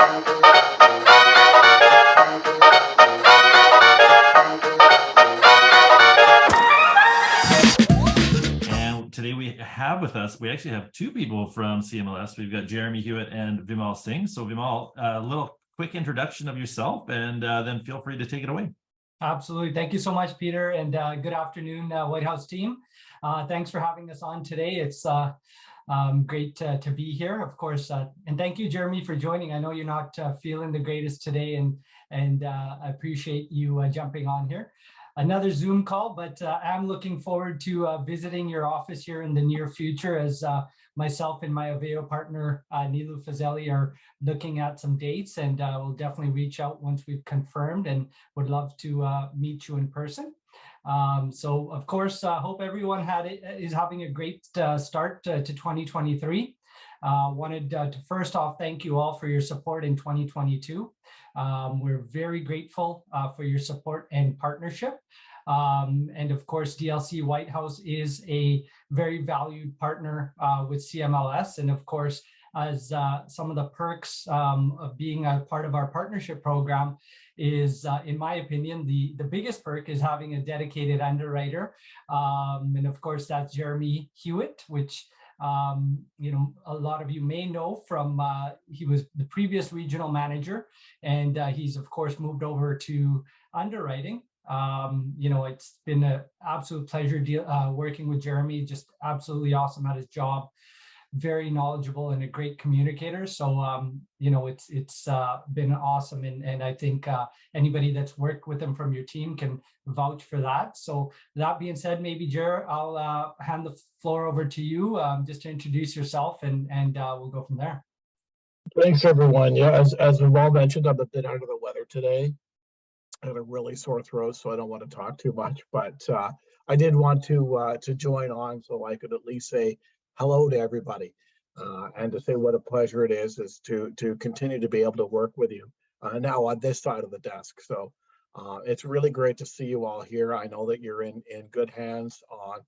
And today we have with us, we actually have two people from CMLS. We've got Jeremy Hewitt and Vimal Singh. So Vimal, a little quick introduction of yourself, and then feel free to take it away. Absolutely. Thank you so much, Peter, and good afternoon, White House team. Thanks for having us on today. It's great to be here, of course. And thank you, Jeremy, for joining. I know you're not feeling the greatest today, and I appreciate you jumping on here. Another Zoom call, but I'm looking forward to visiting your office here in the near future as myself and my Aveo partner, Nilu Fazeli, are looking at some dates, and we'll definitely reach out once we've confirmed and would love to meet you in person. So of course, hope everyone is having a great start to 2023. Wanted to first off thank you all for your support in 2022. We're very grateful for your support and partnership. And of course, DLC White House is a very valued partner with CMLS. And of course, as some of the perks of being a part of our partnership program is, in my opinion, the biggest perk is having a dedicated underwriter. And of course, that's Jeremy Hewitt, which you know, a lot of you may know from, he was the previous regional manager, and he's of course moved over to underwriting. You know, it's been an absolute pleasure working with Jeremy, just absolutely awesome at his job, very knowledgeable and a great communicator. So, you know, it's been awesome. And I think anybody that's worked with him from your team can vouch for that. So that being said, maybe Jer, I'll hand the floor over to you just to introduce yourself, and we'll go from there. Thanks, everyone. Yeah, as Vimal mentioned, I'm a bit under the weather today. I have a really sore throat, so I don't want to talk too much, but I did want to join on so I could at least say hello to everybody, and to say what a pleasure it is to continue to be able to work with you now on this side of the desk. So it's really great to see you all here. I know that you're in good hands on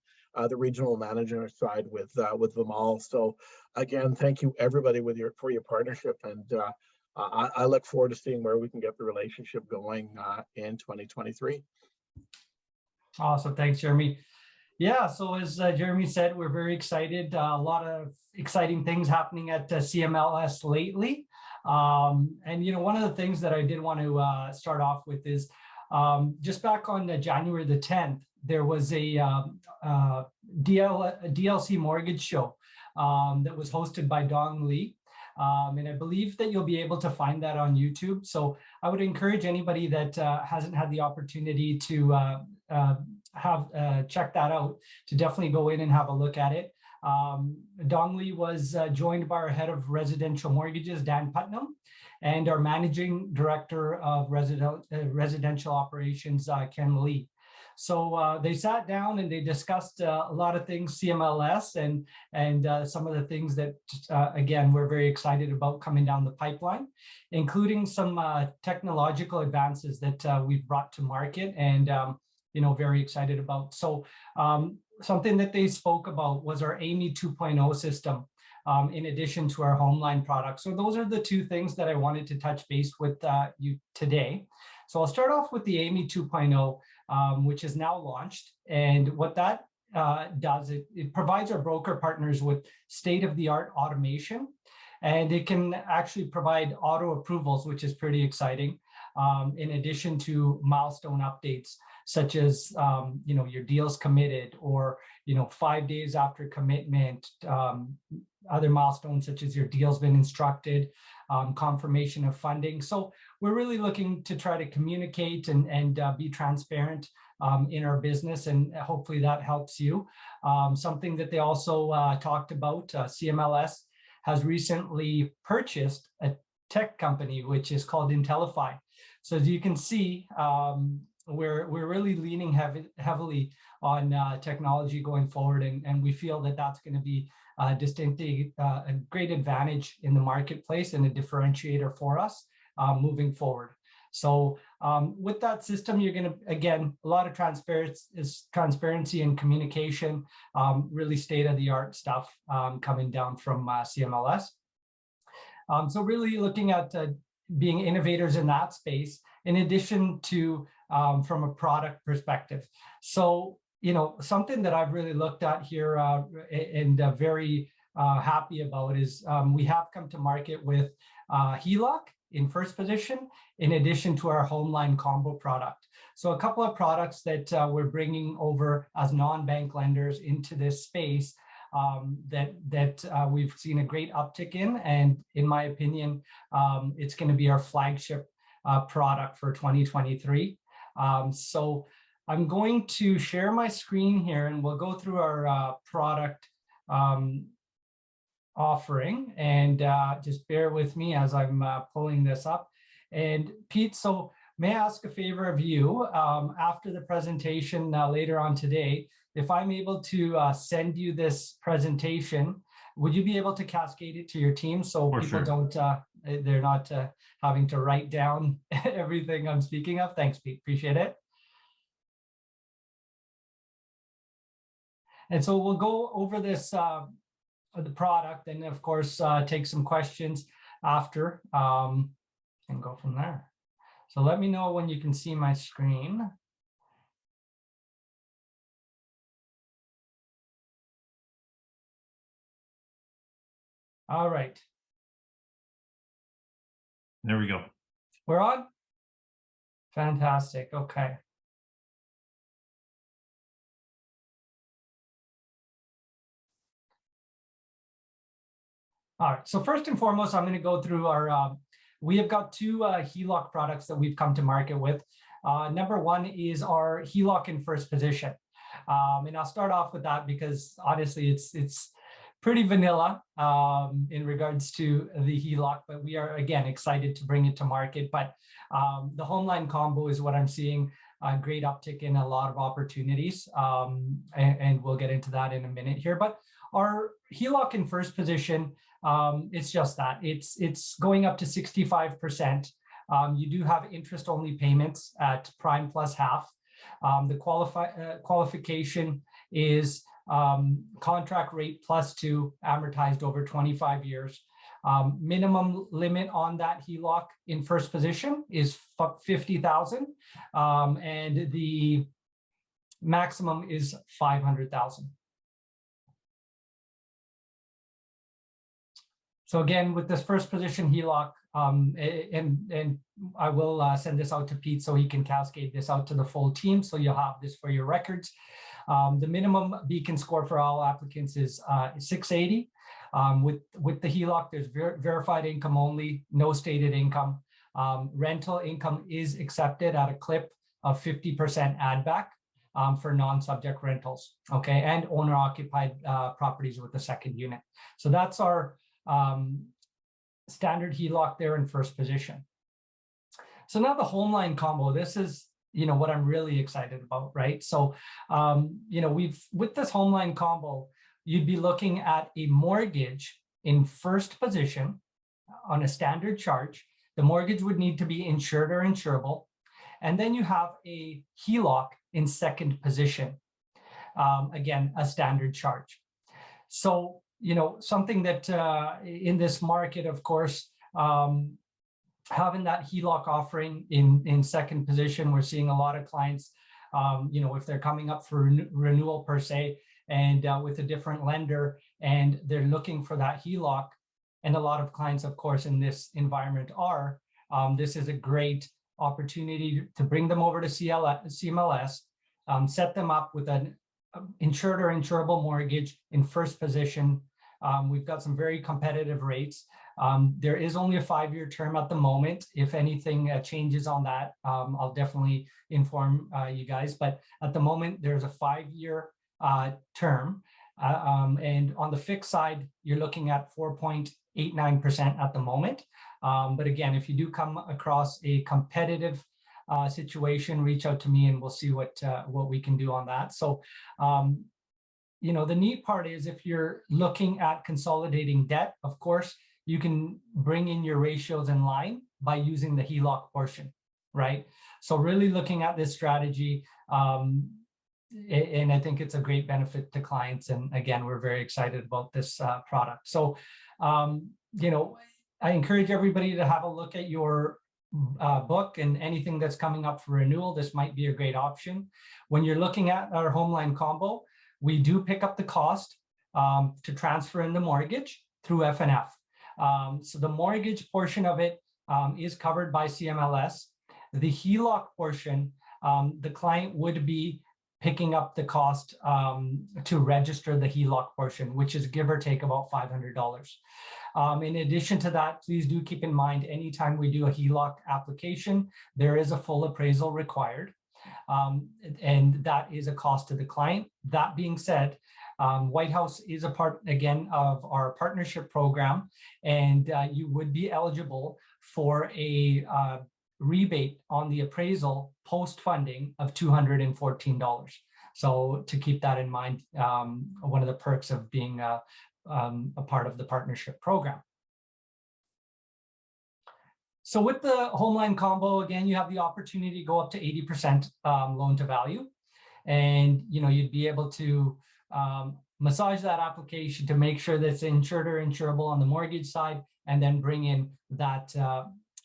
the regional manager side with Vimal. So again, thank you everybody for your partnership, and I look forward to seeing where we can get the relationship going in 2023. Awesome. Thanks, Jeremy. Yeah, so as Jeremy said, we're very excited. A lot of exciting things happening at CMLS lately. And, you know, one of the things that I did want to start off with is just back on January the 10th, there was a DLC mortgage show that was hosted by Dong Lee. And I believe that you'll be able to find that on YouTube. So I would encourage anybody that hasn't had the opportunity to check that out to definitely go in and have a look at it. Dong Lee was joined by our head of residential mortgages, Dan Putnam, and our managing director of residential operations, Ken Lee. So they sat down and they discussed a lot of things, CMLS, and some of the things that, again, we're very excited about coming down the pipeline, including some technological advances that we've brought to market and, you know, very excited about. So something that they spoke about was our AMI 2.0 system, in addition to our Homeline product. So those are the two things that I wanted to touch base with you today. So I'll start off with the AMI 2.0, which is now launched. And what that does, it provides our broker partners with state-of-the-art automation, and it can actually provide auto approvals, which is pretty exciting, in addition to milestone updates, such as, you know, your deal's committed, or, you know, 5 days after commitment, other milestones such as your deal's been instructed, confirmation of funding. So we're really looking to try to communicate and be transparent in our business, and hopefully that helps you. Something that they also talked about, CMLS has recently purchased a tech company, which is called Intellify. So as you can see, we're really leaning heavily on technology going forward, and we feel that that's going to be distinctly a great advantage in the marketplace and a differentiator for us moving forward. So with that system, you're going to, again, a lot of transparency and communication, really state-of-the-art stuff coming down from CMLS. So really looking at being innovators in that space, in addition to from a product perspective. So, something that I've really looked at here and very happy about is we have come to market with HELOC in first position, in addition to our Homeline combo product. So a couple of products that we're bringing over as non-bank lenders into this space that we've seen a great uptick in. And in my opinion, it's going to be our flagship product for 2023. So I'm going to share my screen here and we'll go through our product offering, and just bear with me as I'm pulling this up. And Pete, so may I ask a favor of you after the presentation later on today, if I'm able to send you this presentation, would you be able to cascade it to your team so For people sure. don't, they're not having to write down everything I'm speaking of? Thanks, Pete, appreciate it. And so we'll go over this, the product, and of course, take some questions after and go from there. So let me know when you can see my screen. All right. There we go. We're on? Fantastic. Okay. All right. So first and foremost, I'm going to go through our, we have got two HELOC products that we've come to market with. Number one is our HELOC in first position. And I'll start off with that because honestly, it's pretty vanilla in regards to the HELOC, but we are, again, excited to bring it to market. But the Homeline combo is what I'm seeing a great uptick in, a lot of opportunities. And we'll get into that in a minute here. But our HELOC in first position, it's just that. It's going up to 65%. You do have interest-only payments at prime plus half. The qualification is contract rate plus 2 amortized over 25 years. Minimum limit on that HELOC in first position is 50,000, and the maximum is 500,000. So again, with this first position HELOC, and I will send this out to Pete so he can cascade this out to the full team. So you'll have this for your records. The minimum beacon score for all applicants is 680. With the HELOC, there's verified income only, no stated income. Rental income is accepted at a clip of 50% add back for non-subject rentals, okay, and owner-occupied properties with a second unit. So that's our standard HELOC there in first position. So now the Homeline combo, this is, what I'm really excited about, right? So, with this Homeline combo, you'd be looking at a mortgage in first position on a standard charge. The mortgage would need to be insured or insurable. And then you have a HELOC in second position. Again, a standard charge. So, something that in this market, of course, having that HELOC offering in second position, we're seeing a lot of clients, if they're coming up for renewal per se, and with a different lender, and they're looking for that HELOC, and a lot of clients, of course, in this environment are, this is a great opportunity to bring them over to CMLS, set them up with an insured or insurable mortgage in first position. We've got some very competitive rates. There is only a 5-year term at the moment. If anything changes on that, I'll definitely inform you guys. But at the moment, there's a 5-year term. And on the fixed side, you're looking at 4.89% at the moment. But again, if you do come across a competitive situation, reach out to me and we'll see what we can do on that. So, the neat part is if you're looking at consolidating debt, of course, you can bring in your ratios in line by using the HELOC portion, right? So really looking at this strategy, and I think it's a great benefit to clients. And again, we're very excited about this product. So, I encourage everybody to have a look at your book and anything that's coming up for renewal. This might be a great option. When you're looking at our Homeline combo, we do pick up the cost to transfer in the mortgage through FNF. So the mortgage portion of it is covered by CMLS. The HELOC portion, the client would be picking up the cost to register the HELOC portion, which is give or take about $500. In addition to that, please do keep in mind, anytime we do a HELOC application, there is a full appraisal required. And that is a cost to the client. That being said, White House is a part, again, of our partnership program, and you would be eligible for a rebate on the appraisal post-funding of $214. So to keep that in mind, one of the perks of being a part of the partnership program. So with the Homeline combo, again, you have the opportunity to go up to 80% loan to value. And you'd be able to massage that application to make sure that it's insured or insurable on the mortgage side, and then bring in that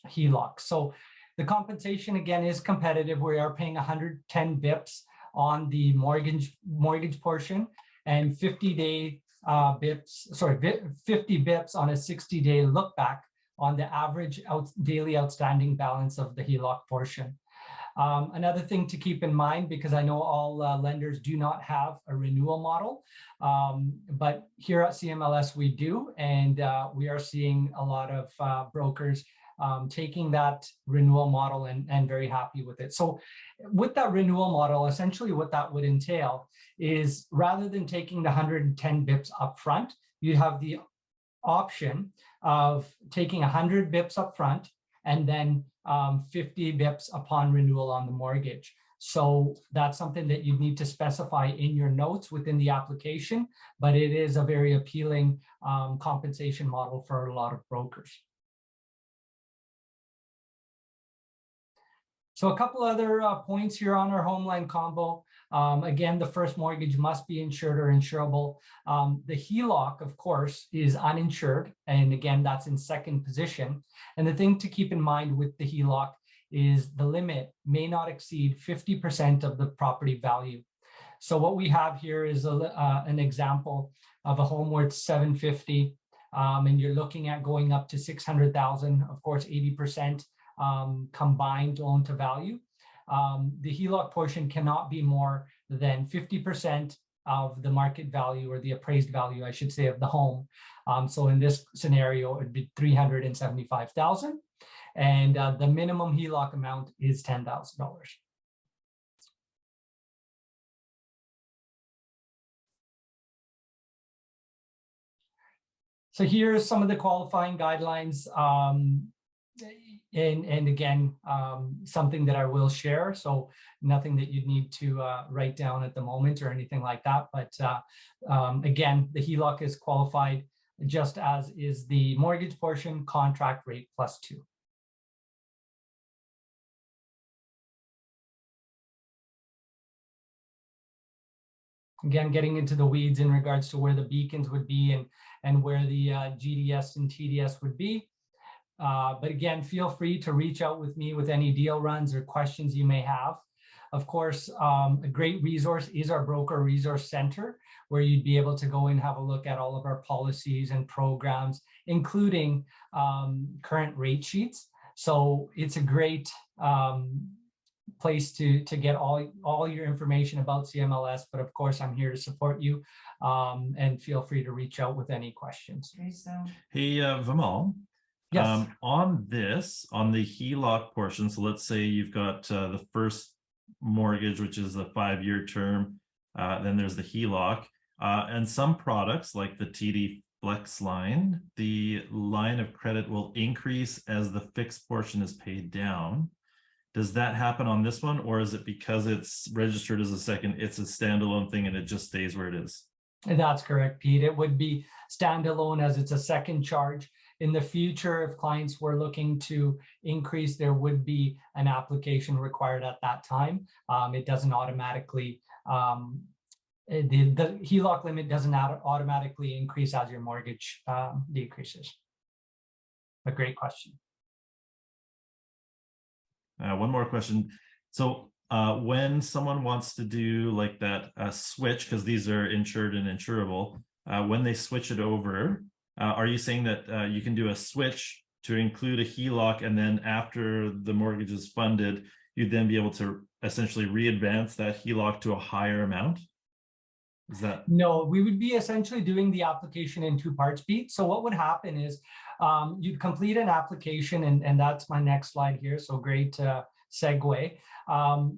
HELOC. So the compensation, again, is competitive. We are paying 110 bips on the mortgage portion, and 50 bips on a 60-day look back on the average daily outstanding balance of the HELOC portion. Another thing to keep in mind, because I know all lenders do not have a renewal model, but here at CMLS we do, and we are seeing a lot of brokers taking that renewal model and very happy with it. So with that renewal model, essentially what that would entail is, rather than taking the 110 bips up front, you'd have the option of taking 100 bips up front and then 50 bips upon renewal on the mortgage. So that's something that you need to specify in your notes within the application, but it is a very appealing compensation model for a lot of brokers. So a couple other points here on our Homeline combo. Again, the first mortgage must be insured or insurable. The HELOC, of course, is uninsured. And again, that's in second position. And the thing to keep in mind with the HELOC is the limit may not exceed 50% of the property value. So what we have here is an example of a home worth $750, and you're looking at going up to $600,000, of course, 80%. Combined loan to value. The HELOC portion cannot be more than 50% of the market value, or the appraised value, I should say, of the home. So in this scenario, it would be $375,000, and the minimum HELOC amount is $10,000. So here's some of the qualifying guidelines. And again, something that I will share. So nothing that you'd need to write down at the moment or anything like that. But again, the HELOC is qualified just as is the mortgage portion, contract rate +2. Again, getting into the weeds in regards to where the beacons would be and where the GDS and TDS would be. But again, feel free to reach out with me with any deal runs or questions you may have. Of course, a great resource is our Broker Resource Center, where you'd be able to go and have a look at all of our policies and programs, including current rate sheets. So it's a great place to get all your information about CMLS. But of course, I'm here to support you, and feel free to reach out with any questions. Hey, Vimal. Yes. On the HELOC portion, so let's say you've got the first mortgage, which is the 5-year term, then there's the HELOC, and some products like the TD Flex line, the line of credit will increase as the fixed portion is paid down. Does that happen on this one, or is it because it's registered as it's a standalone thing and it just stays where it is? That's correct, Pete. It would be standalone as it's a second charge. In the future, if clients were looking to increase, there would be an application required at that time. It doesn't automatically, the HELOC limit doesn't automatically increase as your mortgage decreases. a great question. One more question. So when someone wants to do like that switch, because these are insured and insurable, when they switch it over, are you saying that you can do a switch to include a HELOC, and then after the mortgage is funded, you'd then be able to essentially re-advance that HELOC to a higher amount? Is that? No, we would be essentially doing the application in two parts, Pete. So what would happen is you'd complete an application, and that's my next slide here. So great segue.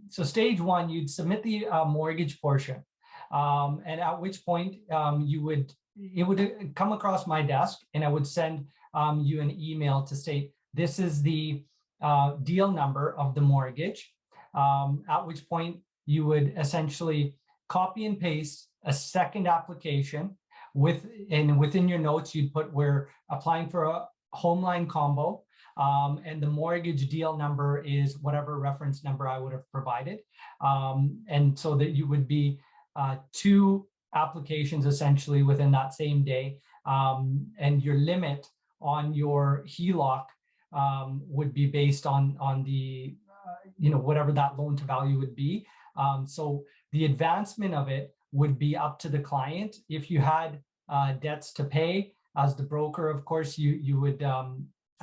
So stage one, you'd submit the mortgage portion. And at which point it would come across my desk, and I would send you an email to state, this is the deal number of the mortgage. At which point you would essentially copy and paste a second application within your notes, you'd put, we're applying for a Homeline combo, and the mortgage deal number is whatever reference number I would have provided. And so that you would be two applications essentially within that same day. And your limit on your HELOC would be based on the, whatever that loan to value would be. So the advancement of it would be up to the client. If you had debts to pay as the broker, of course, you would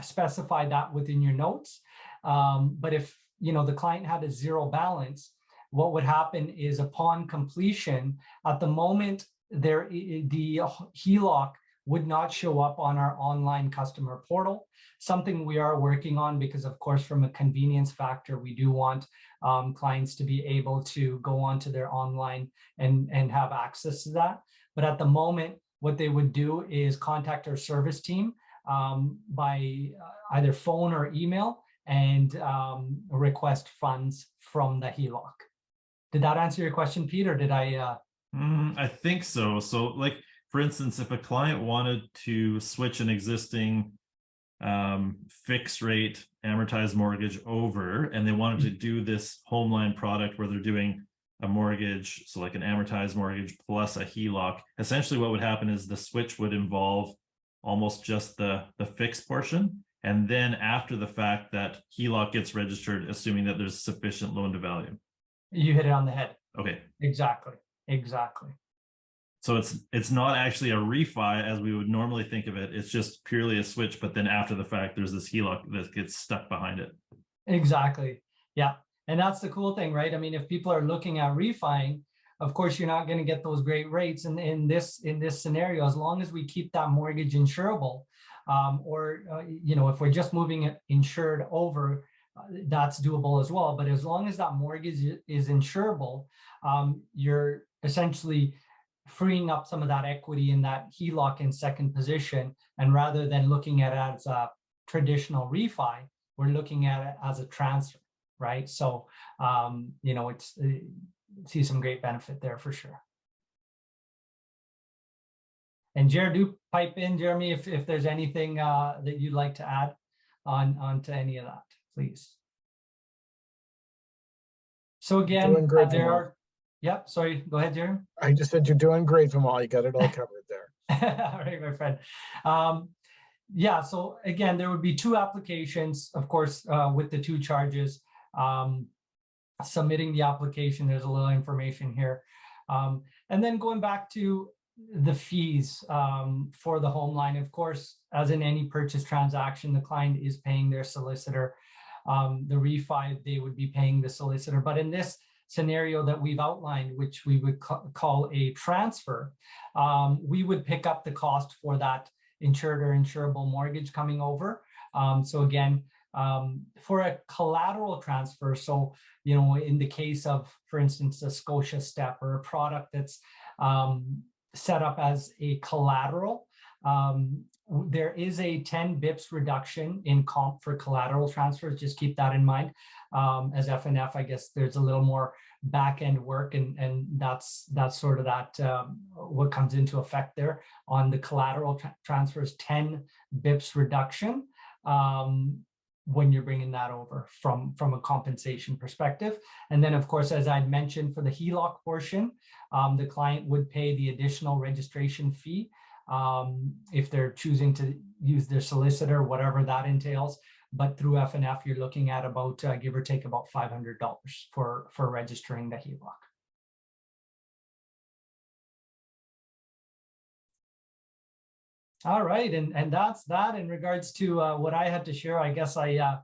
specify that within your notes. But if the client had a zero balance, what would happen is upon completion, at the moment, the HELOC would not show up on our online customer portal, something we are working on because, of course, from a convenience factor, we do want clients to be able to go onto their online and have access to that. But at the moment, what they would do is contact our service team by either phone or email and request funds from the HELOC. Did that answer your question, Pete, or did I? I think so. So like, for instance, if a client wanted to switch an existing fixed rate amortized mortgage over, and they wanted to do this Homeline product where they're doing a mortgage, so like an amortized mortgage plus a HELOC, essentially what would happen is the switch would involve almost just the fixed portion. And then after the fact, that HELOC gets registered, assuming that there's sufficient loan to value. You hit it on the head. Okay. Exactly. So it's not actually a refi as we would normally think of it. It's just purely a switch, but then after the fact, there's this HELOC that gets stuck behind it. Exactly. Yeah. And that's the cool thing, right? I mean, if people are looking at refining, of course, you're not going to get those great rates. And in this scenario, as long as we keep that mortgage insurable, if we're just moving it insured over, that's doable as well. But as long as that mortgage is insurable, you're essentially freeing up some of that equity in that HELOC in second position. And rather than looking at it as a traditional refi, we're looking at it as a transfer, right? So, see some great benefit there for sure. And Jared, do pipe in, Jeremy, if there's anything that you'd like to add on to any of that, please. So again, there are, yep, sorry, go ahead, Jeremy. I just said you're doing great, Vimal. You got it all covered there. All right, my friend. Yeah, so again, there would be two applications, of course, with the two charges. Submitting the application, there's a little information here. And then going back to the fees for the Homeline, of course, as in any purchase transaction, the client is paying their solicitor. The refi, they would be paying the solicitor. But in this scenario that we've outlined, which we would call a transfer, we would pick up the cost for that insured or insurable mortgage coming over. So again, for a collateral transfer, so, in the case of, for instance, a Scotia step or a product that's set up as a collateral, there is a 10 bips reduction in comp for collateral transfers. Just keep that in mind. As FNF, I guess there's a little more back end work, and that's sort of that what comes into effect there on the collateral transfers, 10 bips reduction when you're bringing that over from a compensation perspective. And then, of course, as I'd mentioned, for the HELOC portion, the client would pay the additional registration fee if they're choosing to use their solicitor, whatever that entails. But through FNF, you're looking at about give or take about $500 for registering the HELOC. All right, and that's that in regards to what I had to share. I guess I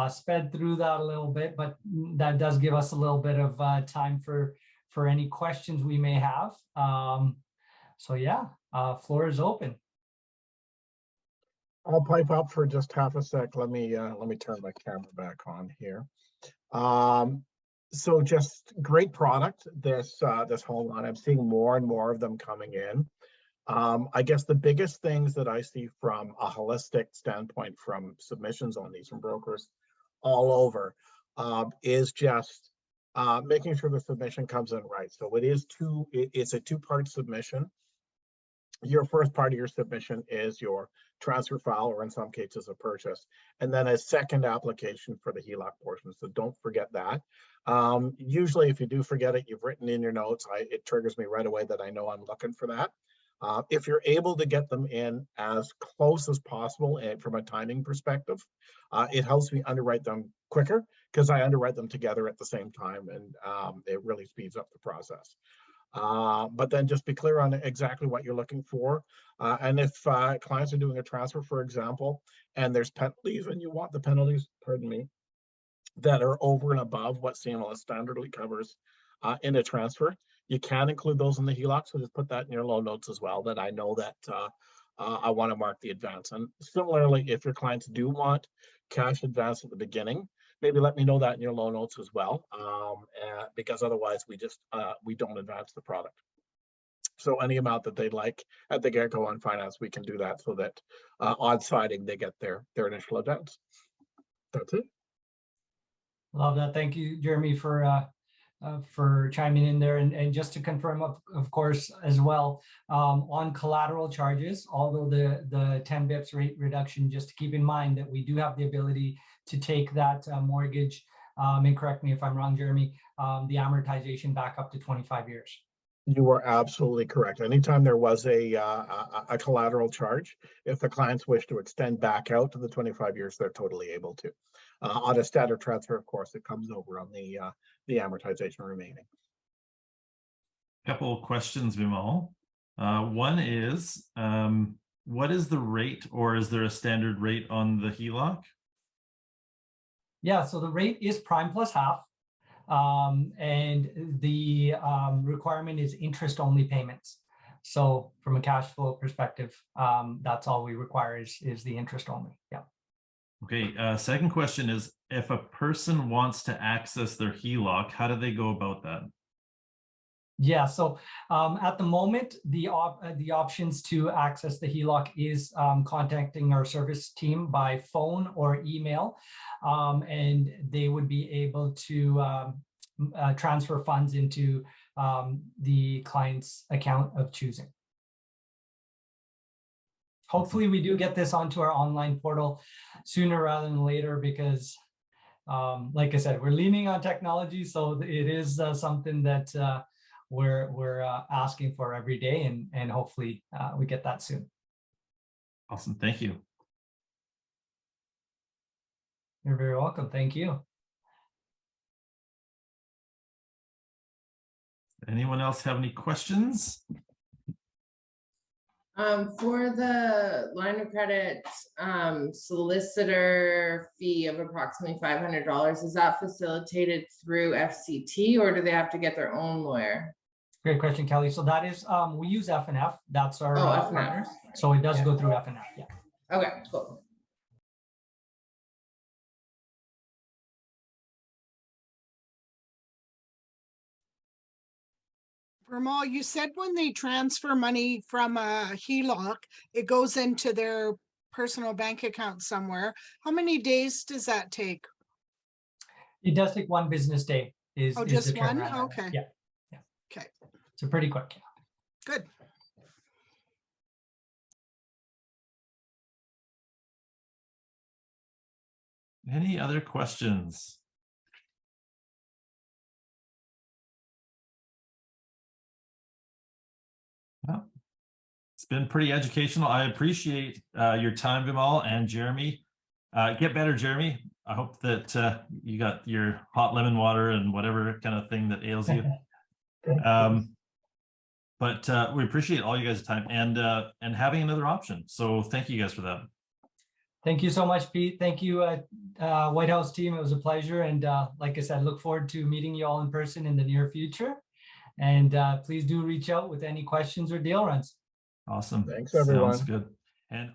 sped through that a little bit, but that does give us a little bit of time for any questions we may have. So yeah, floor is open. I'll pipe up for just half a sec. Let me turn my camera back on here. So just great product, this Homeline. I'm seeing more and more of them coming in. I guess the biggest things that I see from a holistic standpoint from submissions on these from brokers all over is just making sure the submission comes in right. So it's a two-part submission. Your first part of your submission is your transfer file, or in some cases a purchase, and then a second application for the HELOC portion. So don't forget that. Usually if you do forget it, you've written in your notes, it triggers me right away that I know I'm looking for that. If you're able to get them in as close as possible and from a timing perspective, it helps me underwrite them quicker because I underwrite them together at the same time, and it really speeds up the process. But then just be clear on exactly what you're looking for. And if clients are doing a transfer, for example, and there's penalties and you want the penalties, pardon me, that are over and above what CMLS standardly covers in a transfer, you can include those in the HELOC. So just put that in your loan notes as well, that I know that I want to mark the advance. And similarly, if your clients do want cash advance at the beginning, maybe let me know that in your loan notes as well, because otherwise we don't advance the product. So any amount that they'd like at the get-go on finance, we can do that so that on signing they get their initial advance. That's it. Love that. Thank you, Jeremy, for chiming in there. And just to confirm, of course, as well, on collateral charges, although the 10 bips rate reduction, just to keep in mind that we do have the ability to take that mortgage, and correct me if I'm wrong, Jeremy, the amortization back up to 25 years. You are absolutely correct. Anytime there was a collateral charge, if the clients wish to extend back out to the 25 years, they're totally able to. On a standard transfer, of course, it comes over on the amortization remaining. Couple of questions, Vimal. One is, what is the rate, or is there a standard rate on the HELOC? Yeah, so the rate is prime plus half. And the requirement is interest-only payments. So from a cash flow perspective, that's all we require is the interest only. Yeah. Okay. Second question is, if a person wants to access their HELOC, how do they go about that? Yeah, so at the moment, the options to access the HELOC is contacting our service team by phone or email, and they would be able to transfer funds into the client's account of choosing. Hopefully we do get this onto our online portal sooner rather than later, because like I said, we're leaning on technology, so it is something that we're asking for every day, and hopefully we get that soon. Awesome. Thank you. You're very welcome. Thank you. Anyone else have any questions? For the line of credit solicitor fee of approximately $500, is that facilitated through FCT, or do they have to get their own lawyer? Great question, Kelly. So that is, we use FNF. That's our partner. FNF. So it does go through FNF. Yeah. Okay, cool. Vimal, you said when they transfer money from a HELOC, it goes into their personal bank account somewhere. How many days does that take? It does take 1 business day. Is just the one? turnaround. Okay. Yeah. Okay. So pretty quick. Good. Any other questions? Well, it's been pretty educational. I appreciate your time, Vimal and Jeremy. Get better, Jeremy. I hope that you got your hot lemon water and whatever kind of thing that ails you. But we appreciate all you guys' time and having another option. So thank you guys for that. Thank you so much, Pete. Thank you, White House team. It was a pleasure. And like I said, look forward to meeting you all in person in the near future. And please do reach out with any questions or deal runs. Awesome. Thanks, everyone. Sounds good. And